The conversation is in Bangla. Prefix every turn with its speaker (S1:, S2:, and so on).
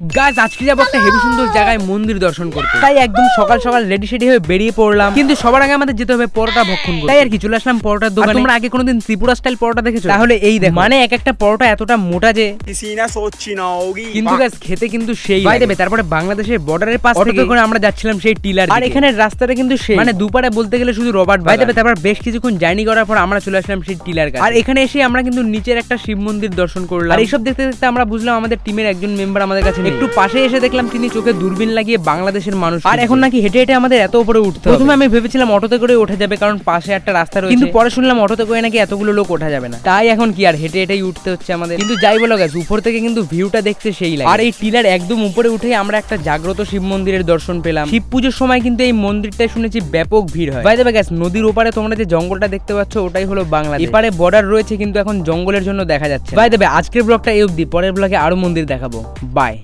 S1: গাইস আজকে যাবো একটা হেভি সুন্দর জায়গায় মন্দির দর্শন করতে। তাই একদম সকাল সকাল রেডি সেডি হয়ে বেরিয়ে পড়লাম, কিন্তু সবার আগে আমাদের যেতে হবে পরোটা ভক্ষণ করতে। তাই আর কি চলে আসলাম পরোটার দোকানে। তোমরা আগে কোনোদিন ত্রিপুরা স্টাইল পরোটা দেখেছো? তাহলে এই দেখো, মানে এক একটা পরোটা এতটা মোটা যে কিন্তু গাইস খেতে কিন্তু সেই ভাই দেবে। তারপরে বাংলাদেশের বর্ডারের পাশ থেকে করে আমরা যাচ্ছিলাম সেই টিলার, আর এখানে রাস্তাটা কিন্তু সেই মানে দুপারে বলতে গেলে শুধু রবার্ট ভাই দেবে। তারপর বেশ কিছুক্ষণ জার্নি করার পর আমরা চলে আসলাম সেই টিলার কাছে, আর এখানে এসে আমরা কিন্তু নিচের একটা শিব মন্দির দর্শন করলাম। আর এইসব দেখতে দেখতে আমরা বুঝলাম আমাদের টিমের একজন মেম্বার আমাদের কাছে একটু পাশে এসে দেখলাম তিনি চোখে দূরবীন লাগিয়ে বাংলাদেশের মানুষ, আর এখন নাকি হেঁটে হেঁটে আমাদের এত উপরে উঠতে হবে। প্রথমে আমি ভেবেছিলাম অটোতে করে ওঠা যাবে, কারণ পাশে একটা রাস্তা রয়েছে, কিন্তু পরে শুনলাম অটোতে করে নাকি এতগুলো লোক ওঠা যাবে না। তাই এখন কি আর হেঁটে হেঁটেই উঠতে হচ্ছে আমাদের। কিন্তু যাই বলো গাইস, উপর থেকে কিন্তু ভিউটা দেখতে সেই লাগে। আর এই টিলার একদম উপরে উঠেই আমরা একটা জাগ্রত শিব মন্দিরের দর্শন পেলাম। শিব পুজোর সময় কিন্তু এই মন্দিরটায় শুনেছি ব্যাপক ভিড় হয়। বাই দ্য ওয়ে গাইস, নদীর ওপারে তোমরা যে জঙ্গলটা দেখতে পাচ্ছ ওটাই হলো বাংলাদেশ। এপারে বর্ডার রয়েছে কিন্তু এখন জঙ্গলের জন্য দেখা যাচ্ছে। বাই দ্য ওয়ে আজকের ব্লগটা এই অবধি, পরের ব্লগে আরো মন্দির দেখাবো। বাই।